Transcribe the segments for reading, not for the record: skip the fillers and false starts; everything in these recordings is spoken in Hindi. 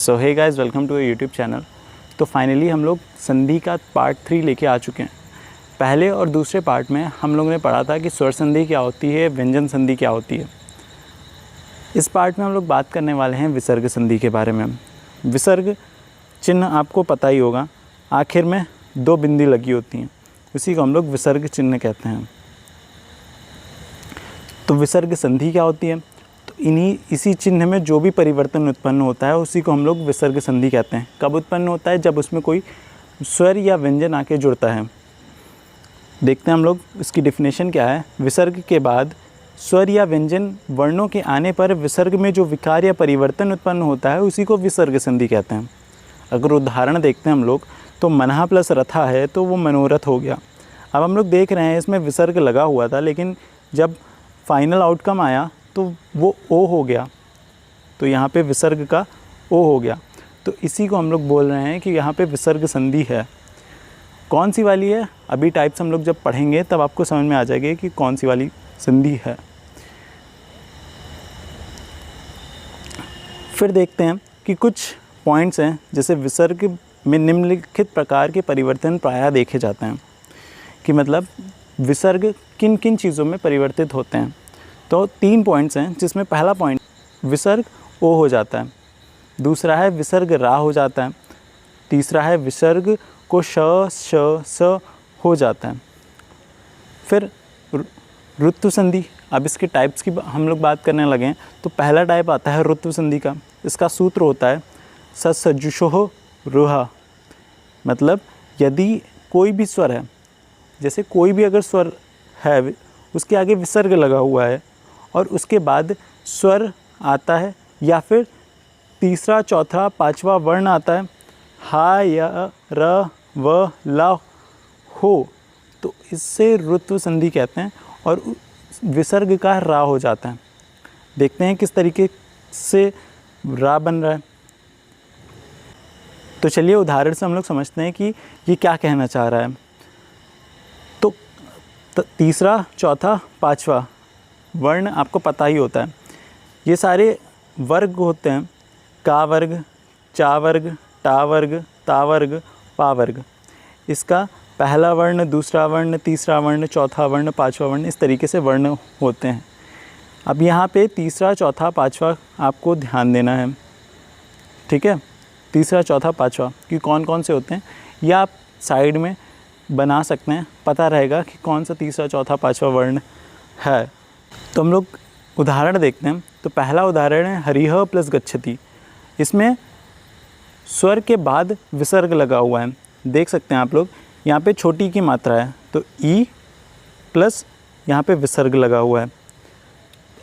So hey guys, welcome to YouTube channel. तो फाइनली हम लोग संधि का पार्ट 3 लेके आ चुके हैं। पहले और दूसरे पार्ट में हम लोगों ने पढ़ा था कि स्वर संधि क्या होती है, व्यंजन संधि क्या होती है। इस पार्ट में हम लोग बात करने वाले हैं विसर्ग संधि के बारे में। विसर्ग चिन्ह आपको पता ही होगा, आखिर में 2 बिंदी लगी होती हैं, उसी को हम लोग विसर्ग चिन्ह कहते हैं। तो विसर्ग संधि क्या होती है? तो इसी चिन्ह में जो भी परिवर्तन उत्पन्न होता है उसी को हम लोग विसर्ग संधि कहते हैं। कब उत्पन्न होता है? जब उसमें कोई स्वर या व्यंजन आके जुड़ता है। देखते हैं हम लोग इसकी डेफिनेशन क्या है। विसर्ग के बाद स्वर या व्यंजन वर्णों के आने पर विसर्ग में जो विकार या परिवर्तन उत्पन्न होता है उसी को विसर्ग संधि कहते हैं। अगर उदाहरण देखते हैं हम लोग, तो मनहा प्लस रथा है तो वो मनोरथ हो गया। अब हम लोग देख रहे हैं इसमें विसर्ग लगा हुआ था, लेकिन जब फाइनल आउटकम आया तो वो ओ हो गया, तो यहाँ पे विसर्ग का ओ हो गया। तो इसी को हम लोग बोल रहे हैं कि यहाँ पे विसर्ग संधि है। कौन सी वाली है? अभी टाइप्स हम लोग जब पढ़ेंगे तब आपको समझ में आ जाएगी कि कौन सी वाली संधि है। फिर देखते हैं कि कुछ पॉइंट्स हैं, जैसे विसर्ग में निम्नलिखित प्रकार के परिवर्तन प्रायः देखे जाते हैं कि मतलब विसर्ग किन किन चीज़ों में परिवर्तित होते हैं। तो 3 पॉइंट्स हैं, जिसमें पहला पॉइंट विसर्ग ओ हो जाता है, दूसरा है विसर्ग रा हो जाता है, तीसरा है विसर्ग को श श स हो जाता है। फिर ऋतु संधि। अब इसके टाइप्स की हम लोग बात करने लगे हैं, तो पहला टाइप आता है ऋतु संधि का। इसका सूत्र होता है ससजुषोः रुहा। मतलब यदि कोई भी स्वर है, जैसे कोई भी अगर स्वर है, उसके आगे विसर्ग लगा हुआ है और उसके बाद स्वर आता है या फिर तीसरा, चौथा, पांचवा वर्ण आता है, हा या र व ला हो, तो इससे ऋतु संधि कहते हैं और विसर्ग का रा हो जाता है। देखते हैं किस तरीके से रा बन रहा है। तो चलिए उदाहरण से हम लोग समझते हैं कि ये क्या कहना चाह रहा है। तो तीसरा, चौथा, पांचवा वर्ण आपको पता ही होता है। ये सारे वर्ग होते हैं, का वर्ग, चा वर्ग, टा वर्ग, ता वर्ग, पा वर्ग। इसका पहला वर्ण, दूसरा वर्ण, तीसरा वर्ण, चौथा वर्ण, पांचवा वर्ण, इस तरीके से वर्ण होते हैं। अब यहाँ पे तीसरा, चौथा, पांचवा आपको ध्यान देना है, ठीक है। तीसरा, चौथा, पांचवा कि कौन कौन से होते हैं, या आप साइड में बना सकते हैं, पता रहेगा कि कौन सा तीसरा, चौथा, पांचवा वर्ण है। तो हम लोग उदाहरण देखते हैं। तो पहला उदाहरण है हरिह प्लस गच्छति। इसमें स्वर के बाद विसर्ग लगा हुआ है, देख सकते हैं आप लोग। यहाँ पे छोटी की मात्रा है, तो ई प्लस यहाँ पे विसर्ग लगा हुआ है,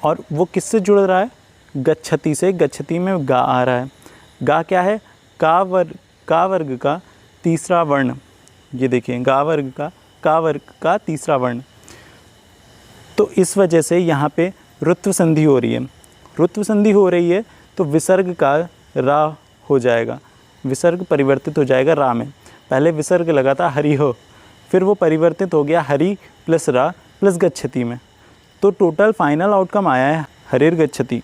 और वो किससे जुड़ रहा है? गच्छति से। गच्छति में गा आ रहा है। गा क्या है? का वर्ग का तीसरा वर्ण। ये देखिए, गा वर्ग का तीसरा वर्ण। तो इस वजह से यहाँ पे ऋत्व संधि हो रही है। ऋत्व संधि हो रही है तो विसर्ग का रा हो जाएगा, विसर्ग परिवर्तित हो जाएगा रा में। पहले विसर्ग लगा था हरिह, फिर वो परिवर्तित हो गया हरि प्लस रा प्लस गच्छति में। तो टोटल फाइनल आउटकम आया है हरिर गच्छति।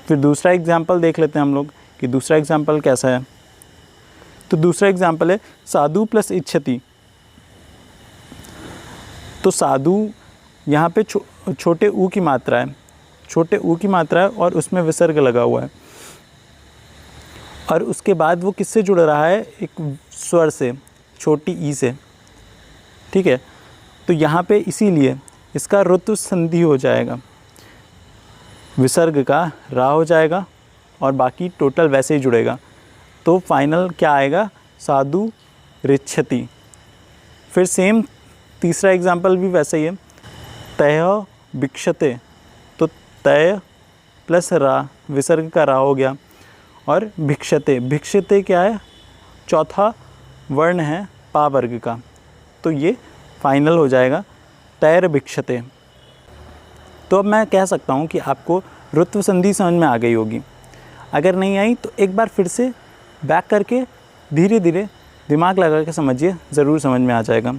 फिर दूसरा एग्जाम्पल देख लेते हैं हम लोग कि दूसरा एग्जाम्पल कैसा है। तो दूसरा एग्जाम्पल है साधु प्लस इच्छति। तो साधु यहाँ पे छोटे ऊ की मात्रा है, छोटे ऊ की मात्रा है और उसमें विसर्ग लगा हुआ है, और उसके बाद वो किससे जुड़ रहा है? एक स्वर से, छोटी ई से, ठीक है। तो यहाँ पे इसीलिए इसका ऋतु संधि हो जाएगा, विसर्ग का रा हो जाएगा और बाकी टोटल वैसे ही जुड़ेगा। तो फाइनल क्या आएगा? साधु रिच्छति। फिर सेम तीसरा एग्जाम्पल भी वैसे ही है, तय भिक्षते। तो तय प्लस रा, विसर्ग का रा हो गया, और भिक्षते। भिक्षते क्या है? चौथा वर्ण है पा वर्ग का, तो ये फाइनल हो जाएगा तैर भिक्षते। तो अब मैं कह सकता हूँ कि आपको ऋत्व संधि समझ में आ गई होगी। अगर नहीं आई तो एक बार फिर से बैक करके धीरे धीरे दिमाग लगा के समझिए, ज़रूर समझ में आ जाएगा।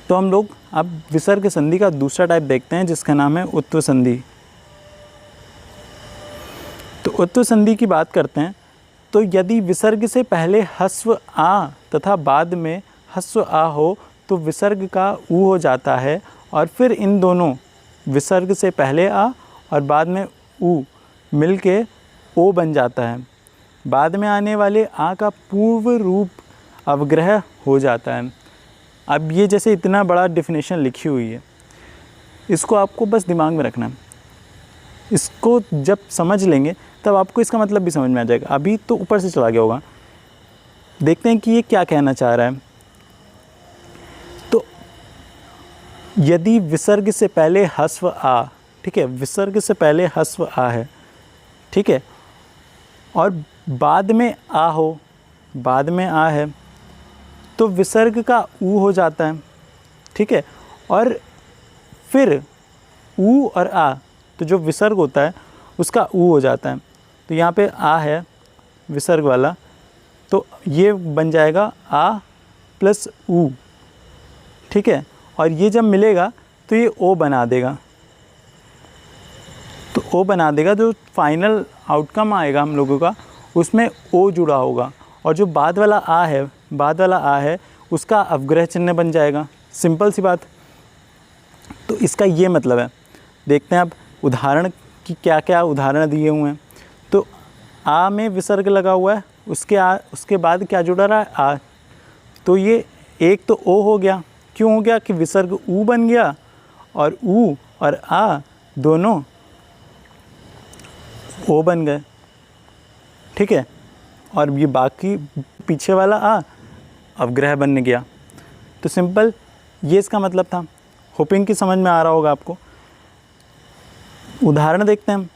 तो हम लोग अब विसर्ग संधि का दूसरा टाइप देखते हैं, जिसका नाम है उत्व संधि। तो उत्व संधि की बात करते हैं तो यदि विसर्ग से पहले ह्रस्व आ तथा बाद में ह्रस्व आ हो तो विसर्ग का ऊ हो जाता है, और फिर इन दोनों विसर्ग से पहले आ और बाद में ऊ मिलके ओ बन जाता है। बाद में आने वाले आ का पूर्व रूप अवग्रह हो जाता है। अब ये जैसे इतना बड़ा डेफिनेशन लिखी हुई है, इसको आपको बस दिमाग में रखना है। इसको जब समझ लेंगे तब आपको इसका मतलब भी समझ में आ जाएगा। अभी तो ऊपर से चला गया होगा। देखते हैं कि ये क्या कहना चाह रहा है। तो यदि विसर्ग से पहले ह्रस्व आ, ठीक है, विसर्ग से पहले ह्रस्व आ है, ठीक है, और बाद में आ हो, बाद में आ है, तो विसर्ग का ऊ हो जाता है, ठीक है, और फिर ऊ और आ, तो जो विसर्ग होता है उसका ऊ हो जाता है। तो यहाँ पे आ है विसर्ग वाला, तो ये बन जाएगा आ प्लस ऊ, ठीक है, और ये जब मिलेगा तो ये ओ बना देगा। तो ओ बना देगा, जो फाइनल आउटकम आएगा हम लोगों का उसमें ओ जुड़ा होगा, और जो बाद वाला आ है, बाद वाला आ है उसका अवग्रह चिन्ह बन जाएगा। सिंपल सी बात। तो इसका ये मतलब है। देखते हैं अब उदाहरण कि क्या क्या उदाहरण दिए हुए हैं। तो आ में विसर्ग लगा हुआ है, उसके बाद क्या जुड़ा रहा है, आ। तो ये एक तो ओ हो गया। क्यों हो गया? कि विसर्ग ऊ बन गया और ऊ और आ दोनों ओ बन गए, ठीक है, और ये बाकी पीछे वाला आ अवग्रह बनने गया। तो सिंपल ये इसका मतलब था। होपिंग कि समझ में आ रहा होगा आपको। उदाहरण देखते हैं हम।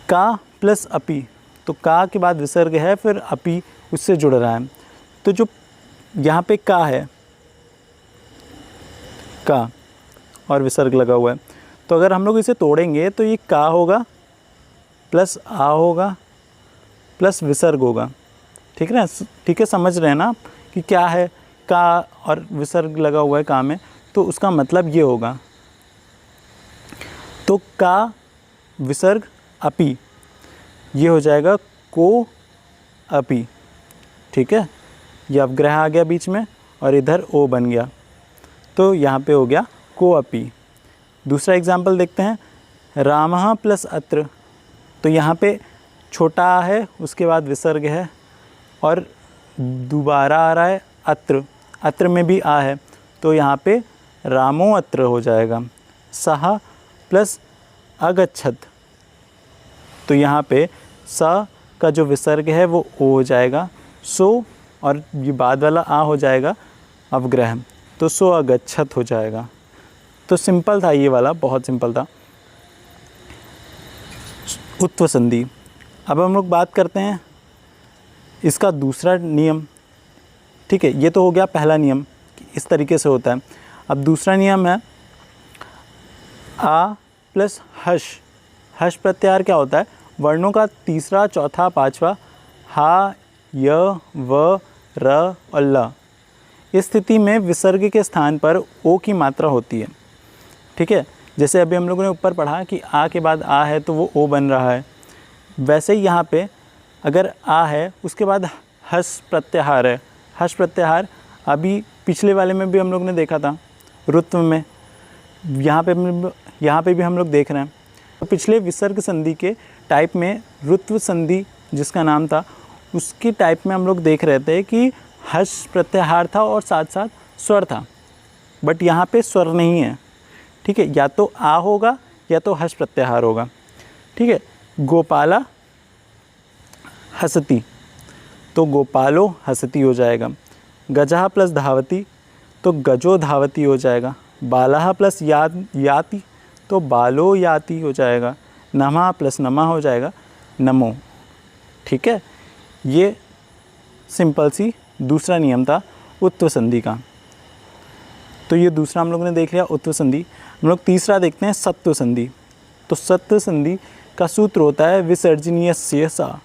का प्लस अपी, तो का के बाद विसर्ग है, फिर अपी उससे जुड़ रहा है। तो जो यहाँ पे का है, का और विसर्ग लगा हुआ है, तो अगर हम लोग इसे तोड़ेंगे तो ये का होगा प्लस आ होगा प्लस विसर्ग होगा। ठीक है ना? ठीक है, समझ रहे हैं ना आप कि क्या है? का और विसर्ग लगा हुआ है का में, तो उसका मतलब ये होगा। तो का विसर्ग अपी, ये हो जाएगा को अपी। ठीक है, ये अवग्रह आ गया बीच में और इधर ओ बन गया, तो यहाँ पे हो गया को अपी। दूसरा एग्जाम्पल देखते हैं। रामः प्लस अत्र, तो यहाँ पे छोटा आ है, उसके बाद विसर्ग है और दोबारा आ रहा है अत्र। अत्र में भी आ है, तो यहाँ पे रामो अत्र हो जाएगा। सह प्लस अगच्छत, तो यहाँ पे स का जो विसर्ग है वो ओ हो जाएगा। सो और ये बाद वाला आ हो जाएगा अवग्रह, तो सो अगच्छत हो जाएगा। तो सिंपल था ये वाला, बहुत सिंपल था। उत्व संधि। अब हम लोग बात करते हैं इसका दूसरा नियम। ठीक है, ये तो हो गया पहला नियम कि इस तरीके से होता है। अब दूसरा नियम है आ प्लस हश। हश प्रत्याहार क्या होता है? वर्णों का तीसरा, चौथा, पांचवा हा, य, व, र और ल, इस स्थिति में विसर्ग के स्थान पर ओ की मात्रा होती है। ठीक है, जैसे अभी हम लोगों ने ऊपर पढ़ा कि आ के बाद आ है तो वो ओ बन रहा है, वैसे ही यहाँ पे अगर आ है उसके बाद हस प्रत्याहार है। हस प्रत्याहार अभी पिछले वाले में भी हम लोग ने देखा था, रुत्व में, यहाँ पे भी हम लोग देख रहे हैं। तो पिछले विसर्ग संधि के टाइप में रुत्व संधि जिसका नाम था, उसकी टाइप में हम लोग देख रहे थे कि हस प्रत्याहार था और साथ साथ स्वर था, बट यहाँ पे स्वर नहीं है। ठीक है, या तो आ होगा या तो हस प्रत्याहार होगा। ठीक है, गोपाला हसती, तो गोपालो हसती हो जाएगा। गजहा प्लस धावती, तो गजो धावती हो जाएगा। बालहा प्लस याति, तो बालो याति हो जाएगा। नमा प्लस नमा हो जाएगा नमो। ठीक है, ये सिंपल सी दूसरा नियम था उत्व संधि का। तो ये दूसरा हम लोग ने देख लिया उत्व संधि। हम लोग तीसरा देखते हैं सत्व संधि। तो सत्व संधि का सूत्र होता है विसर्जनीय से सा।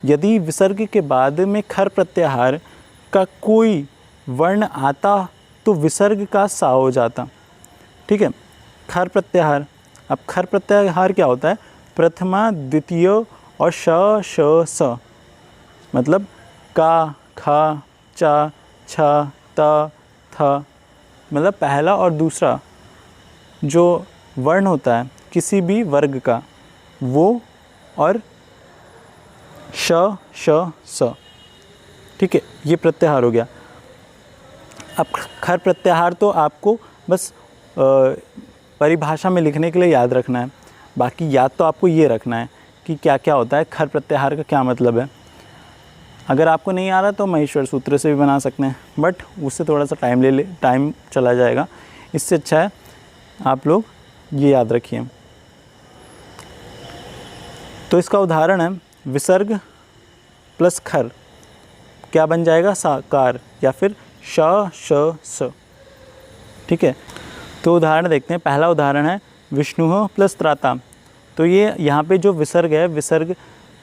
यदि विसर्ग के बाद में खर प्रत्याहार का कोई वर्ण आता तो विसर्ग का सा हो जाता। ठीक है, खर प्रत्याहार। अब खर प्रत्याहार क्या होता है? प्रथमा, द्वितीय और श, श, स, मतलब का, खा, चा, छा, त, थ, मतलब पहला और दूसरा जो वर्ण होता है किसी भी वर्ग का, वो और श, श, स, ठीक है, ये प्रत्याहार हो गया। अब खर प्रत्याहार तो आपको बस परिभाषा में लिखने के लिए याद रखना है, बाकी याद तो आपको ये रखना है कि क्या क्या होता है, खर प्रत्याहार का क्या मतलब है। अगर आपको नहीं आ रहा तो महेश्वर सूत्र से भी बना सकते हैं, बट उससे थोड़ा सा टाइम चला जाएगा। इससे अच्छा है आप लोग ये याद रखिए। तो इसका उदाहरण है विसर्ग प्लस खर, क्या बन जाएगा, साकार या फिर श, श, स, ठीक है। तो उदाहरण देखते हैं। पहला उदाहरण है विष्णु प्लस त्राता। तो ये यहाँ पे जो विसर्ग है, विसर्ग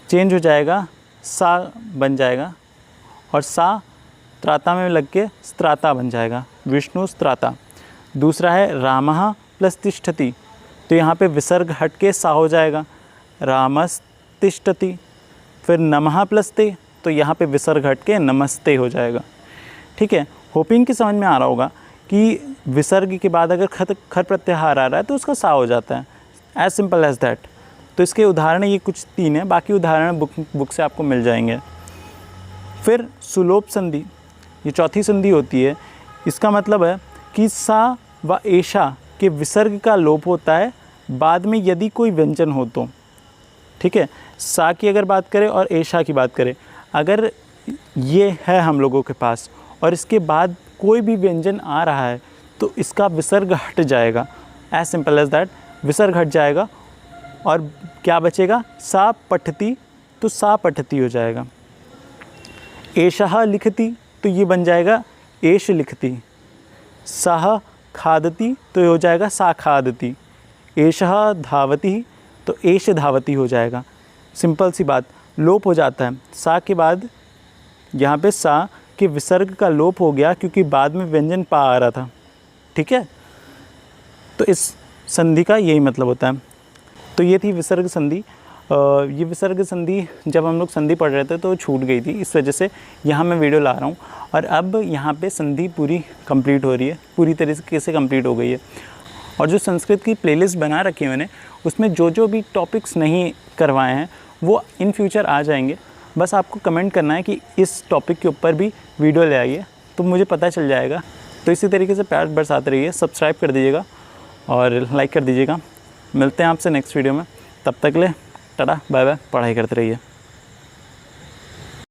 चेंज हो जाएगा, सा बन जाएगा और सा त्राता में लग के स्त्राता बन जाएगा, विष्णु स्त्राता। दूसरा है रामः प्लस तिष्ठति। तो यहाँ पे विसर्ग हट के सा हो जाएगा, रामस्तिष्ठति। फिर नमः प्लस ते, तो यहाँ पे विसर्ग हट के नमस्ते हो जाएगा, ठीक है। होपिंग की समझ में आ रहा होगा कि विसर्ग के बाद अगर खर प्रत्याहार आ रहा है तो उसका सा हो जाता है, एज सिंपल एज दैट। तो इसके उदाहरण ये कुछ 3 हैं, बाकी उदाहरण बुक से आपको मिल जाएंगे। फिर सुलोप संधि, ये चौथी संधि होती है। इसका मतलब है कि सा व एषा के विसर्ग का लोप होता है बाद में यदि कोई व्यंजन हो तो, ठीक है। सा की अगर बात करें और एषा की बात करें, अगर ये है हम लोगों के पास और इसके बाद कोई भी व्यंजन आ रहा है तो इसका विसर्ग हट जाएगा, एज सिंपल एज दैट। विसर्ग हट जाएगा और क्या बचेगा, सा पठती, तो सा पठती हो जाएगा। एषः लिखति, तो ये बन जाएगा एष लिखति। सः खादति, तो ये हो जाएगा सा खादति। एषः धावति, तो एष धावति हो जाएगा। सिंपल सी बात, लोप हो जाता है। सा के बाद यहाँ पे सा के विसर्ग का लोप हो गया क्योंकि बाद में व्यंजन पा आ रहा था, ठीक है। तो इस संधि का यही मतलब होता है। तो ये थी विसर्ग संधि। ये विसर्ग संधि जब हम लोग संधि पढ़ रहे थे तो छूट गई थी, इस वजह से यहाँ मैं वीडियो ला रहा हूँ। और अब यहाँ पे संधि पूरी कंप्लीट हो रही है, पूरी तरीके से कंप्लीट हो गई है। और जो संस्कृत की प्लेलिस्ट बना रखी है मैंने, उसमें जो जो भी टॉपिक्स नहीं करवाए हैं वो इन फ्यूचर आ जाएंगे। बस आपको कमेंट करना है कि इस टॉपिक के ऊपर भी वीडियो ले आइए, तो मुझे पता चल जाएगा। तो इसी तरीके से प्यार बरसाते रहिए, सब्सक्राइब कर दीजिएगा और लाइक कर दीजिएगा। मिलते हैं आपसे नेक्स्ट वीडियो में, तब तक ले टाटा बाय बाय, पढ़ाई करते रहिए।